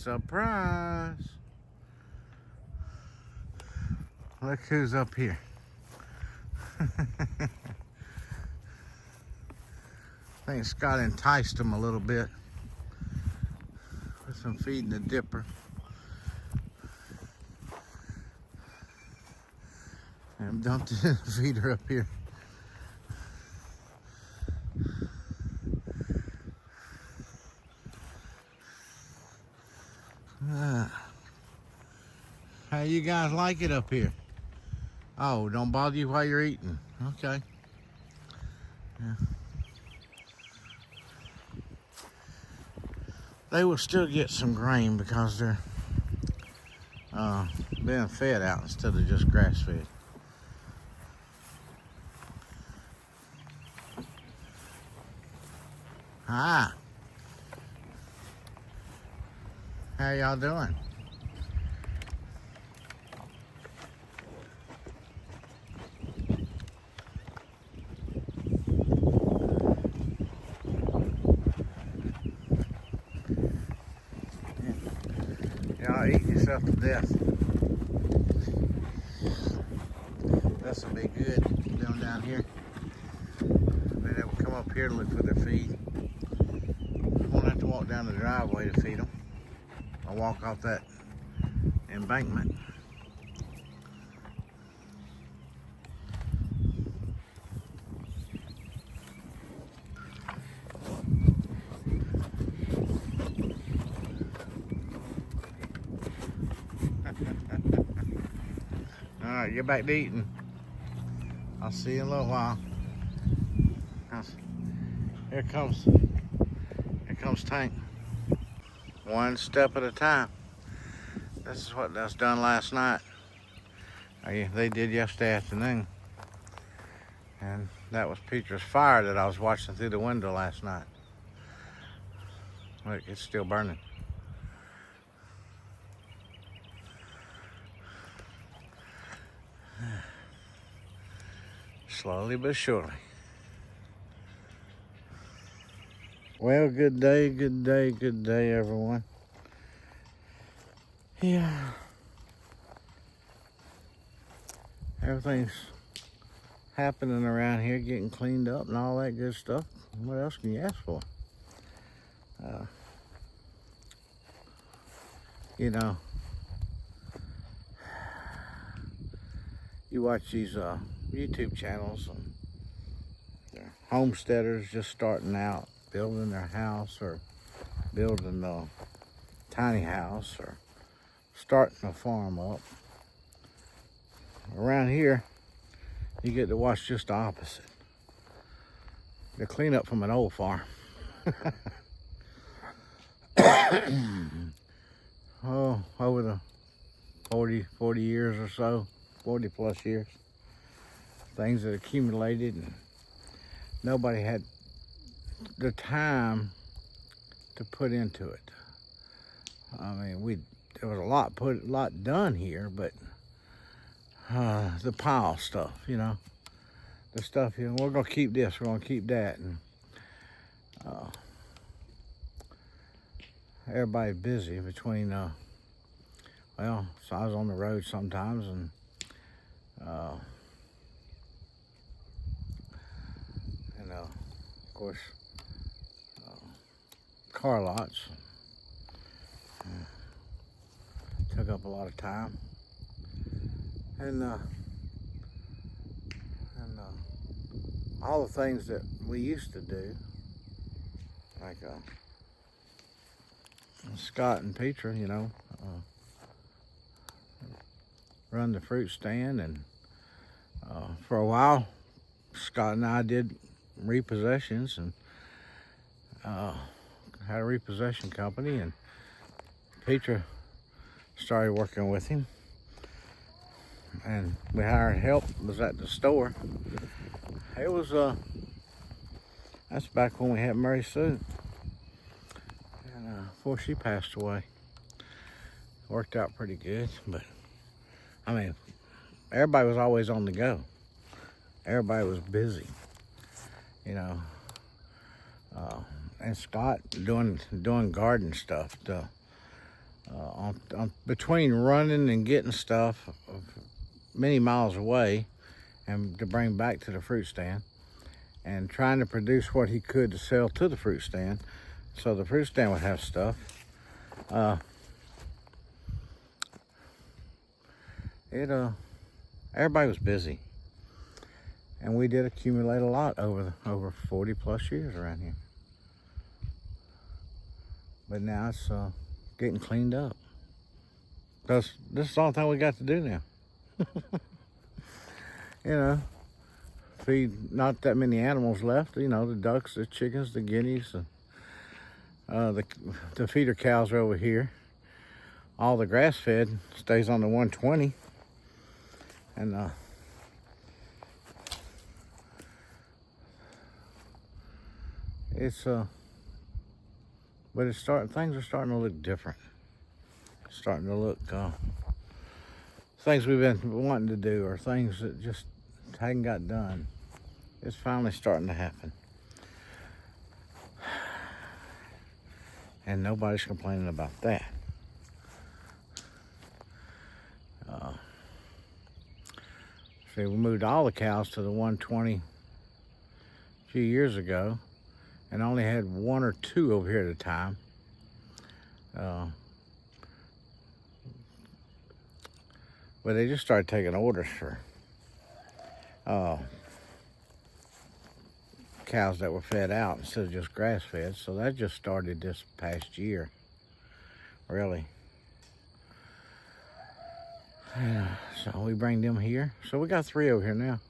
Surprise! Look who's up here. I think Scott enticed him a little bit with some feeding the dipper. And dumped the feeder up here. How you guys like it up here? Oh, don't bother you while you're eating. Okay. Yeah. They will still get some grain because they're being fed out instead of just grass fed. Hi. How y'all doing? Y'all eating yourself to death. This'll be good. Them down here. They will come up here to look for their feed. Won't have to walk down the driveway to feed them. I'll walk off that embankment. All right, get back to eating. I'll see you in a little while. Here comes Tank. One step at a time. This is what was done last night. They did yesterday afternoon. And that was Petra's fire that I was watching through the window last night. Look, it's still burning. Slowly but surely. Well, good day, everyone. Yeah. Everything's happening around here, getting cleaned up and all that good stuff. What else can you ask for? You know, you watch these YouTube channels and they're homesteaders just starting out, building their house or building a tiny house or starting a farm up. Around here, you get to watch just the opposite. The cleanup from an old farm. Oh, over the 40 years or so, 40 plus years. Things that accumulated and nobody had the time to put into it. I mean, there was a lot done here, but the pile stuff, you know, the stuff, you know, we're gonna keep this, we're gonna keep that, and everybody's busy between, well, so I was on the road sometimes, and of course, car lots took up a lot of time, and all the things that we used to do, like Scott and Petra, you know, run the fruit stand, and for a while, Scott and I did repossessions and had a repossession company, and Petra started working with him, and we hired help. Was at the store. It was that's back when we had Mary Sue, and before she passed away. Worked out pretty good, but I mean, everybody was always on the go. Everybody was busy, you know. And Scott doing garden stuff. between running and getting stuff many miles away and to bring back to the fruit stand, and trying to produce what he could to sell to the fruit stand, so the fruit stand would have stuff. Everybody was busy, and we did accumulate a lot over 40 plus years around here. But now it's getting cleaned up, because this is the only thing we got to do now. You know, feed not that many animals left. You know, the ducks, the chickens, the guineas, the feeder cows are over here. All the grass fed stays on the 120, and but things are starting to look different. Starting to look things we've been wanting to do, or things that just hadn't got done. It's finally starting to happen, and nobody's complaining about that. See, we moved all the cows to the 120 a few years ago, and only had one or two over here at a time. But they just started taking orders for cows that were fed out instead of just grass fed. So that just started this past year, really. Yeah, so we bring them here. So we got 3 over here now.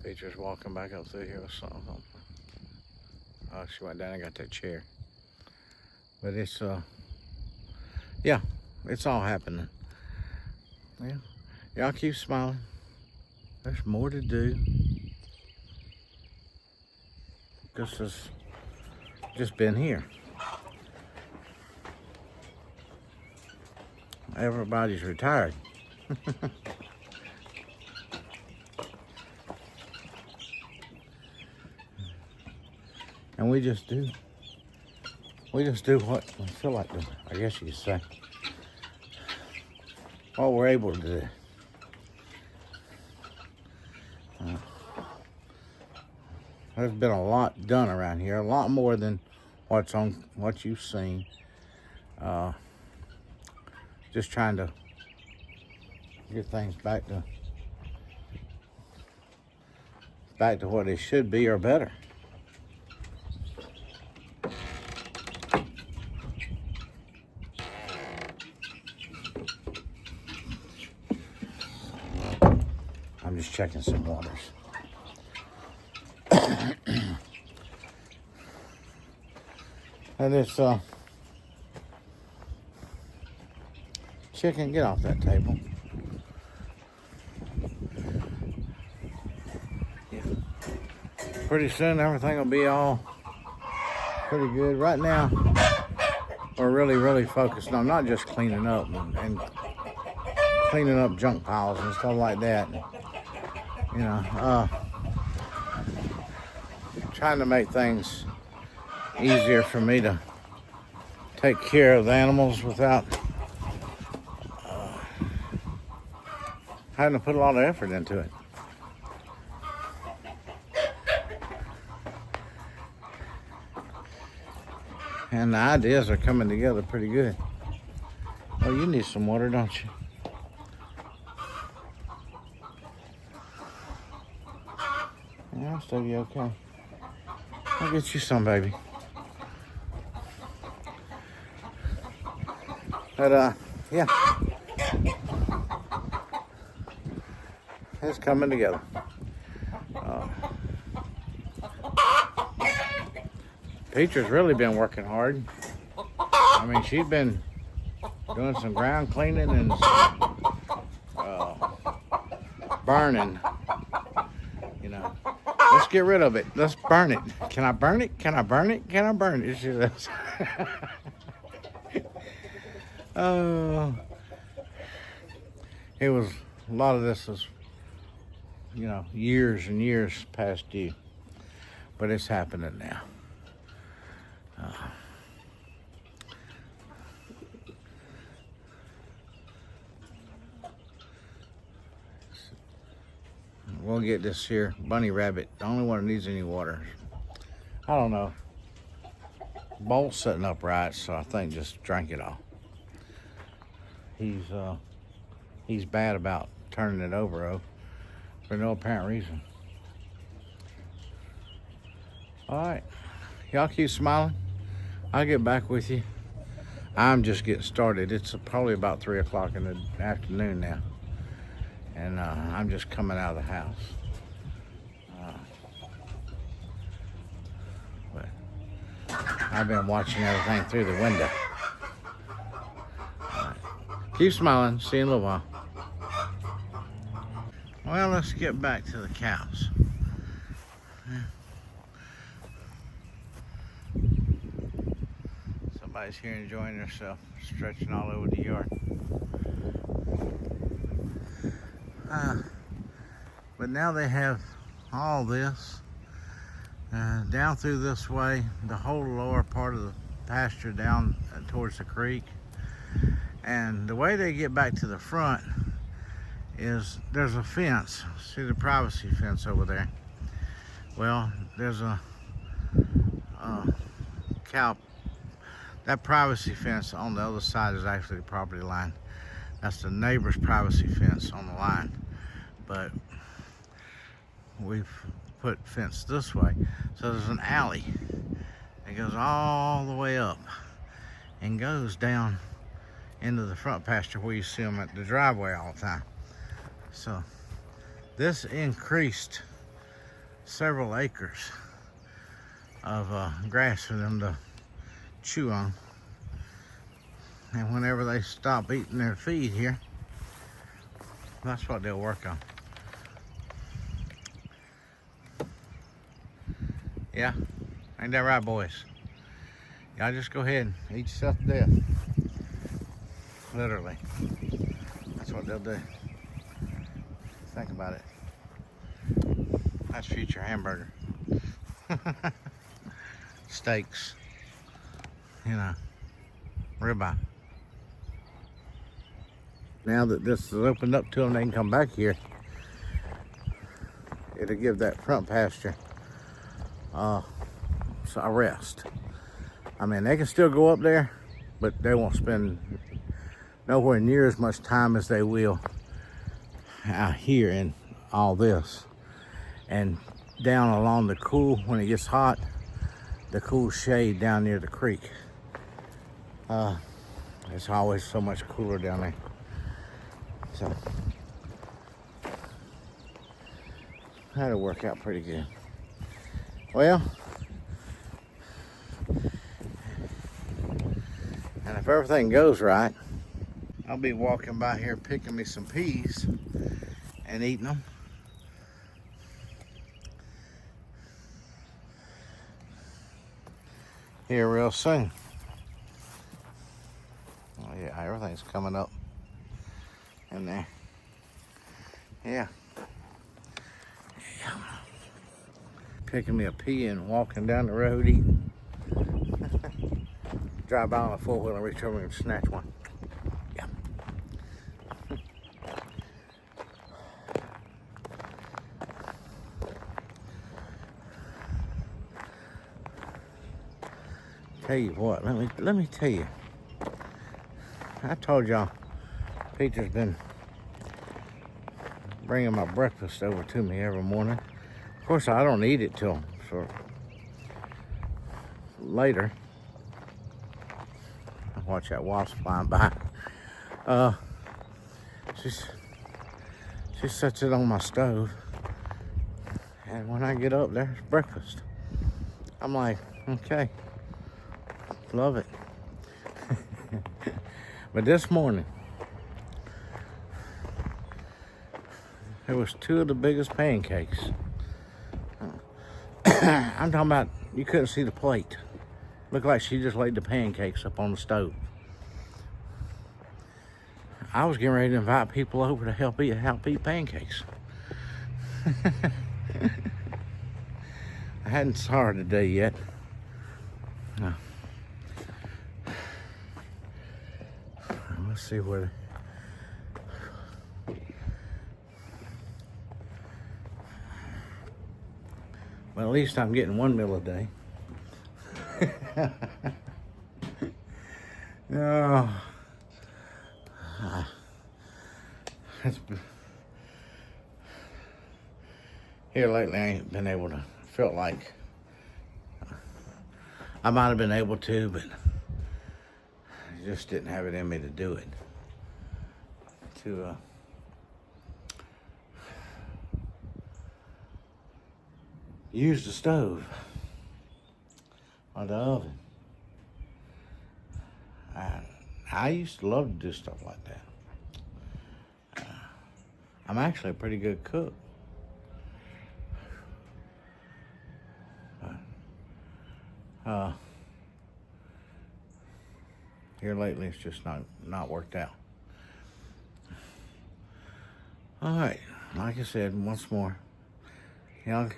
Peacher's walking back up through here with something. Oh, she went down and got that chair. But it's, yeah, it's all happening. Yeah, y'all keep smiling. There's more to do. This has just been here. Everybody's retired. And we just do what we feel like doing, I guess you could say. What we're able to do. There's been a lot done around here, a lot more than what you've seen. Just trying to get things back to what they should be, or better. I'm just checking some waters. And this chicken, get off that table. Yeah. Pretty soon everything will be all pretty good. Right now, we're really focused on not just cleaning up and cleaning up junk piles and stuff like that. You know, trying to make things easier for me to take care of the animals without having to put a lot of effort into it. And the ideas are coming together pretty good. Oh, you need some water, don't you? Yeah, I'll still be okay. I'll get you some, baby. But, yeah. It's coming together. Peacher's really been working hard. I mean, she's been doing some ground cleaning and burning. You know, let's get rid of it. Let's burn it. Can I burn it? Can I burn it? Can I burn it? She says. It was, a lot of this was you know, years and years past due. But it's happening now. We'll get this here bunny rabbit, the only one that needs any water. I don't know. Bowl's sitting upright, so I think just drink it all. He's bad about turning it over, though, for no apparent reason. All right, y'all keep smiling. I'll get back with you. I'm just getting started. It's probably about 3 o'clock in the afternoon now, and I'm just coming out of the house. But I've been watching everything through the window. All right. Keep smiling. See you in a little while. Well, let's get back to the cows. Somebody's here enjoying themselves, stretching all over the yard. But now they have all this down through this way, the whole lower part of the pasture down towards the creek. And the way they get back to the front is there's a fence. See the privacy fence over there? Well, there's a cow. That privacy fence on the other side is actually the property line. That's the neighbor's privacy fence on the line. But we've put fence this way. So there's an alley. It goes all the way up and goes down into the front pasture where you see them at the driveway all the time. So this increased several acres of grass for them to chew on. And whenever they stop eating their feed here, that's what they'll work on. Yeah, ain't that right, boys? Y'all just go ahead and eat yourself to death. Literally. That's what they'll do. Think about it. That's future hamburger. Steaks. You know, ribeye. Now that this is opened up to them, they can come back here. It'll give that front pasture a rest. I mean, they can still go up there, but they won't spend nowhere near as much time as they will out here in all this. And down along the cool, when it gets hot, the cool shade down near the creek. It's always so much cooler down there. So that'll work out pretty good. Well, and if everything goes right, I'll be walking by here picking me some peas and eating them. Here real soon. Oh yeah, everything's coming up in there. Yeah. Picking me a pea and walking down the road eating. Drive by on a four-wheeler and reach over and snatch one. Yeah. Tell you what, let me tell you. I told y'all, Peter's been bringing my breakfast over to me every morning. Of course, I don't eat it till for later. Watch that wasp flying by. She sets it on my stove, and when I get up, there's breakfast. I'm like, okay, love it. But this morning, there was 2 of the biggest pancakes. I'm talking about, you couldn't see the plate. Looked like she just laid the pancakes up on the stove. I was getting ready to invite people over to help eat pancakes. I hadn't saw her today yet. Let's see where. Well, at least I'm getting one meal a day. No. Here lately, I ain't been able to. Felt like I might have been able to, but I just didn't have it in me to do it. To use the stove or the oven. I used to love to do stuff like that. I'm actually a pretty good cook. Here lately, it's just not worked out. All right, like I said, once more, y'all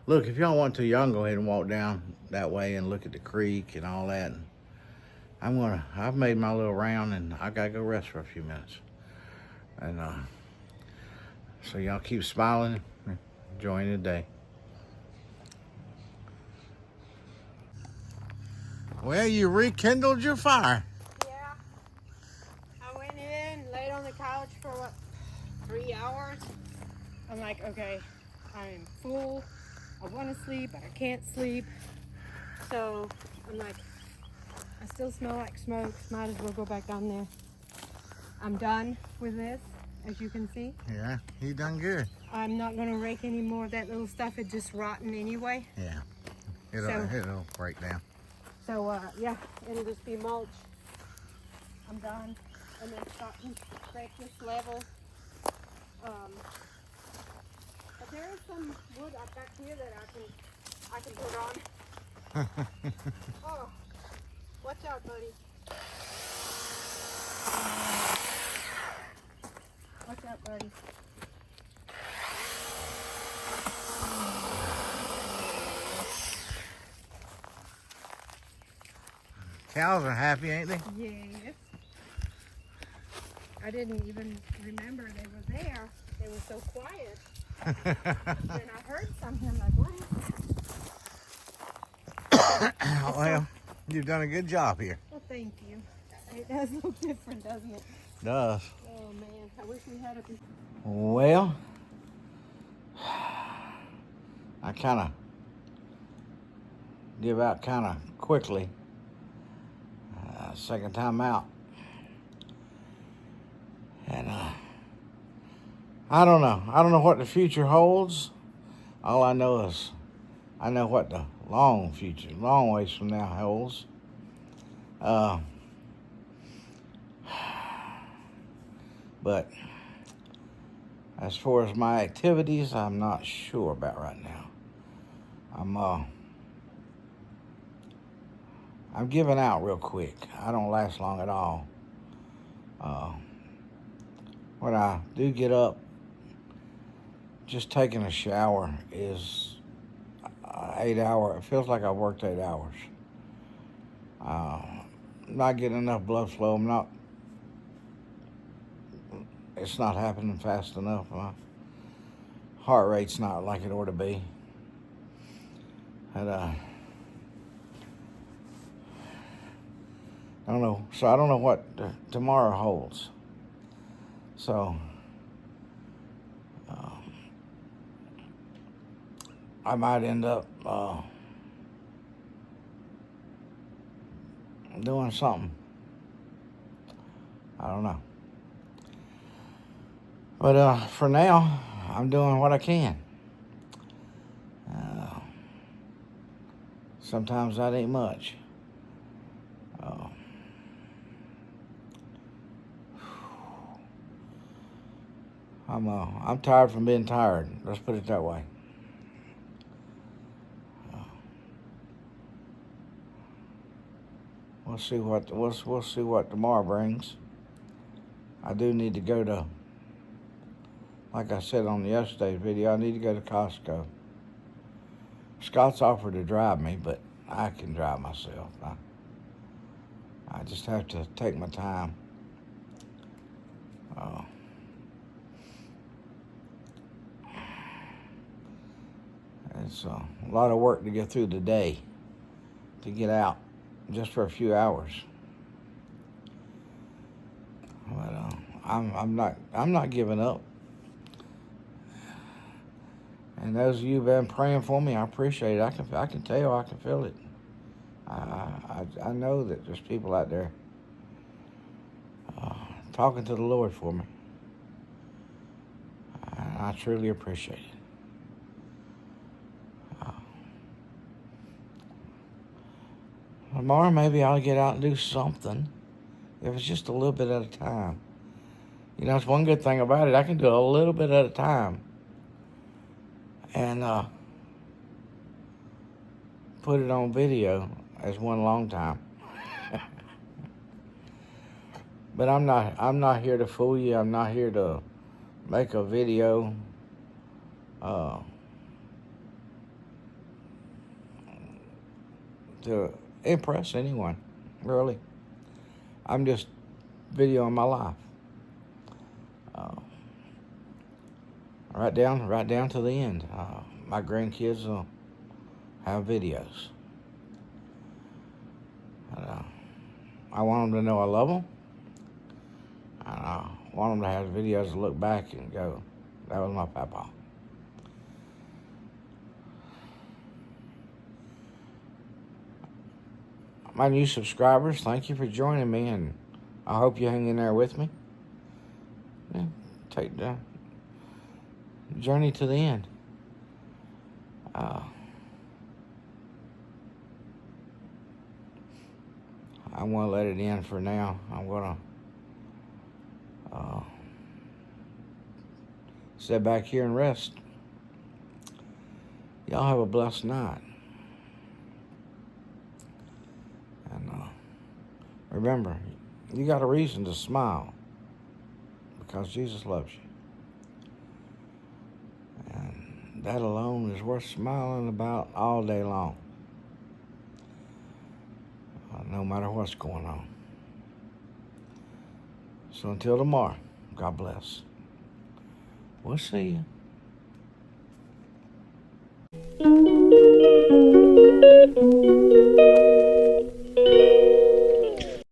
look. If y'all want to, y'all can go ahead and walk down that way and look at the creek and all that. And I've made my little round, and I gotta go rest for a few minutes. And so y'all keep smiling, enjoying the day. Well, you rekindled your fire. Yeah. I went in, laid on the couch for 3 hours. I'm like, okay, I'm full. I want to sleep, but I can't sleep. So I'm like, I still smell like smoke. Might as well go back down there. I'm done with this, as you can see. Yeah, you done good. I'm not going to rake any more of that little stuff. It's just rotten anyway. Yeah, it'll break down. So, yeah, it'll just be mulch. I'm done. And then starting to break this level. But there is some wood up back here that I can put on. Oh, watch out, buddy. Watch out, buddy. Cows are happy, ain't they? Yes. I didn't even remember they were there. They were so quiet. Then I heard something. I'm like, what? Well, you've done a good job here. Well, thank you. It does look different, doesn't it? It does. Oh, man. I wish we had a... Well, I kind of give out kind of quickly. Second time out. And I don't know. I don't know what the future holds. All I know is I know what the long ways from now holds. But as far as my activities, I'm not sure about right now. I'm giving out real quick. I don't last long at all. When I do get up, just taking a shower is 8 hours. It feels like I've worked 8 hours. Not getting enough blood flow. It's not happening fast enough. My heart rate's not like it ought to be. And I don't know. So I don't know what tomorrow holds. So I might end up doing something. I don't know. But for now, I'm doing what I can. Sometimes that ain't much. I'm tired from being tired. Let's put it that way. We'll see what tomorrow brings. I do need to go to like I said on yesterday's video, I need to go to Costco. Scott's offered to drive me, but I can drive myself. I just have to take my time. It's a lot of work to get through the day, to get out just for a few hours. But I'm not giving up. And those of you who've been praying for me, I appreciate it. I can tell, I can feel it. I know that there's people out there talking to the Lord for me. I truly appreciate it. Tomorrow maybe I'll get out and do something, if it's just a little bit at a time. You know, it's one good thing about it. I can do a little bit at a time and put it on video as one long time. But I'm not here to fool you. I'm not here to make a video to impress anyone, really. I'm just videoing my life. Right down to the end. My grandkids will have videos. I want them to know I love them. And I want them to have videos to look back and go, that was my papa. My new subscribers, thank you for joining me, and I hope you hang in there with me. Yeah, take the journey to the end. I'm going to let it end for now. I'm going to sit back here and rest. Y'all have a blessed night. And remember, you got a reason to smile because Jesus loves you. And that alone is worth smiling about all day long. No matter what's going on. So until tomorrow, God bless. We'll see you.